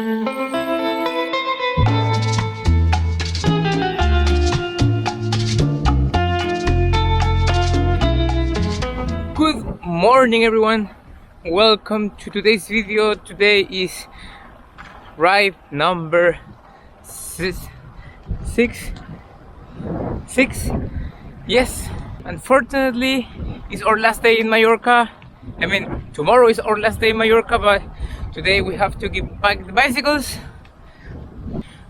Good morning everyone, welcome to today's video. Today is ride number six. Yes, unfortunately it's our last day in Mallorca. I mean, tomorrow is our last day in Mallorca, but today we have to give back the bicycles.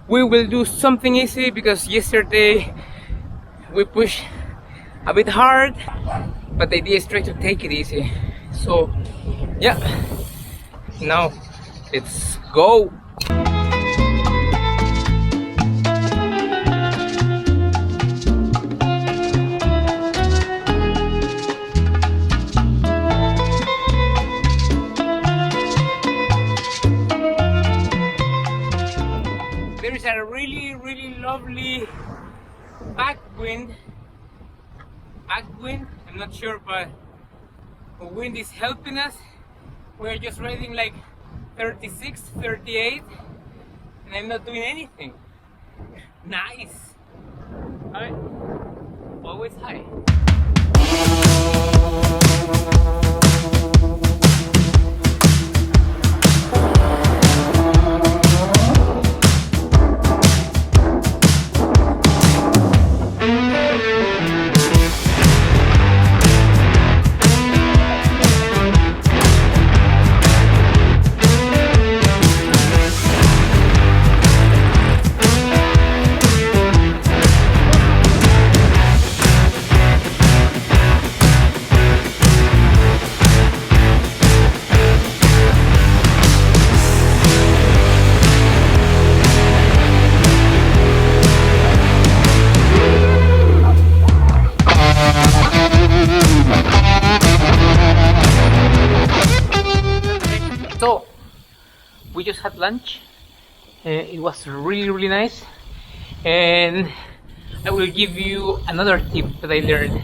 We will do something easy because yesterday we pushed a bit hard, but the idea is try to take it easy. So yeah, now let's go. There is a really lovely backwind, I'm not sure, but the wind is helping us. We're just riding like 36, 38 and I'm not doing anything. Nice. Alright, always high. So we just had lunch. It was really nice, and I will give you another tip that I learned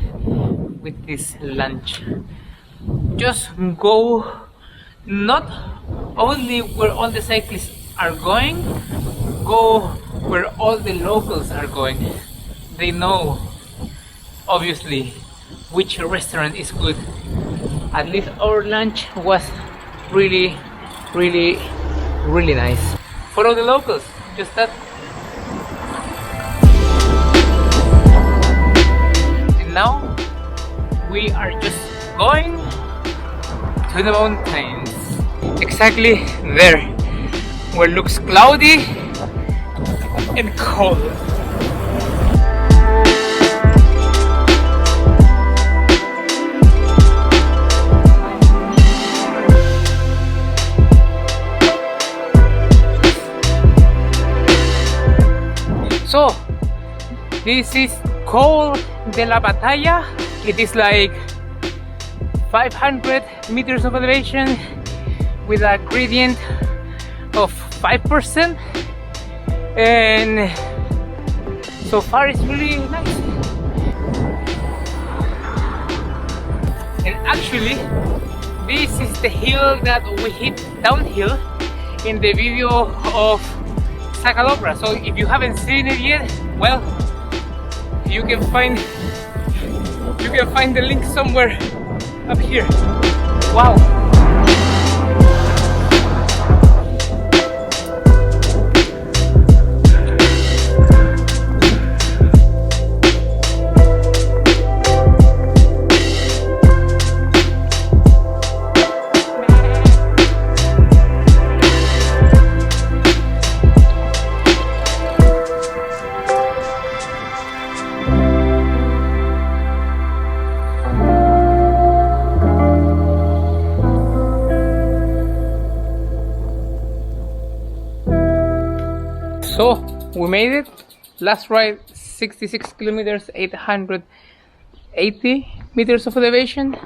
with this lunch. Just go not only where all the cyclists are going, go where all the locals are going. They know obviously which restaurant is good. At least our lunch was really nice. Follow the locals, just that. And now we are just going to the mountains, exactly there where it looks cloudy and cold. So this is called de la Batalla. It is like 500 meters of elevation with a gradient of 5%, and so far it's really nice. And actually this is the hill that we hit downhill in the video of Sacalobra. So if you haven't seen it yet, well, you can find the link somewhere up here. Wow. So we made it. Last ride 66 kilometers, 880 meters of elevation.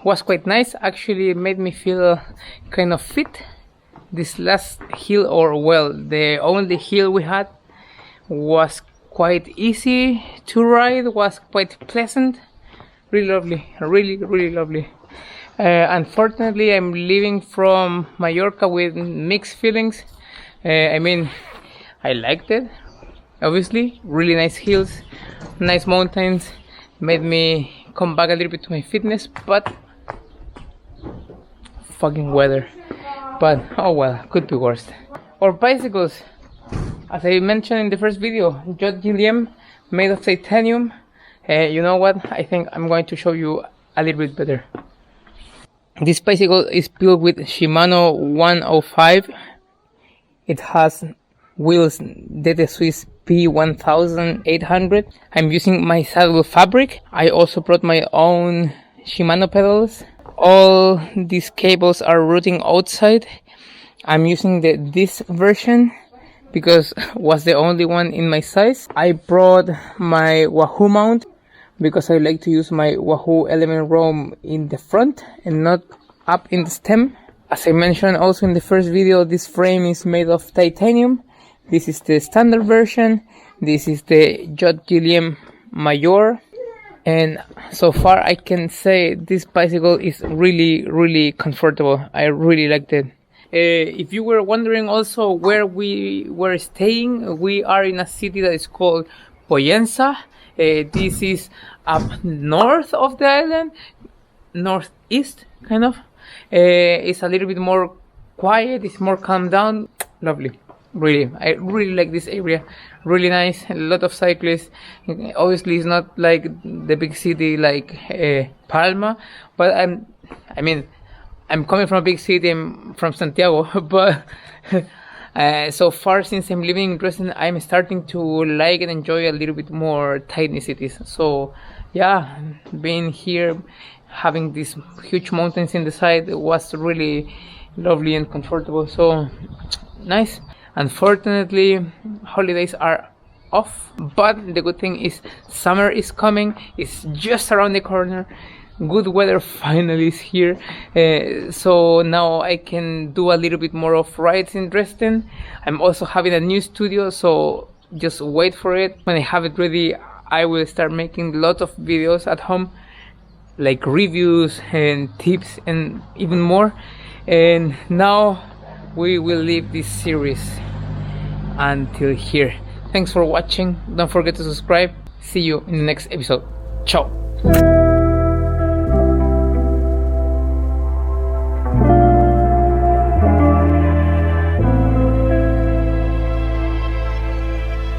Was quite nice. Actually it made me feel kind of fit. This last hill, or well, the only hill we had, was quite easy to ride, was quite pleasant, really lovely, really lovely. Unfortunately I'm leaving from Mallorca with mixed feelings I mean, I liked it. Obviously, really nice hills, nice mountains, made me come back a little bit to my fitness, but fucking weather. But oh well, could be worse. Or bicycles, as I mentioned in the first video, J.Guilliem, made of titanium. You know what? I think I'm going to show you a little bit better. This bicycle is built with Shimano 105. It has wheels DT Swiss P1800. I'm using my saddle fabric. I also brought my own Shimano pedals. All these cables are routing outside. I'm using the disc version because it was the only one in my size. I brought my Wahoo mount because I like to use my Wahoo element roam in the front and not up in the stem. As I mentioned also in the first video, this frame is made of titanium. This is the standard version. This is the J.Guilliem Major. And so far I can say this bicycle is really comfortable. I really liked it. If you were wondering also where we were staying, we are in a city that is called Pollensa. This is up north of the island, northeast kind of. It's a little bit more quiet, it's more calm down. Lovely. Really, I really like this area. Really nice. A lot of cyclists. Obviously, it's not like the big city like Palma, but I'm coming from a big city. I'm from Santiago, but so far since I'm living in Dresden, I'm starting to like and enjoy a little bit more tiny cities. So yeah, being here, having these huge mountains in the side was really lovely and comfortable. So nice. Unfortunately, holidays are off, but the good thing is summer is coming. It's just around the corner. Good weather finally is here, so now I can do a little bit more of rides in Dresden. I'm also having a new studio, so just wait for it. When I have it ready, I will start making lots of videos at home, like reviews and tips and even more. And now we will leave this series until here. Thanks for watching. Don't forget to subscribe. See you in the next episode. Ciao.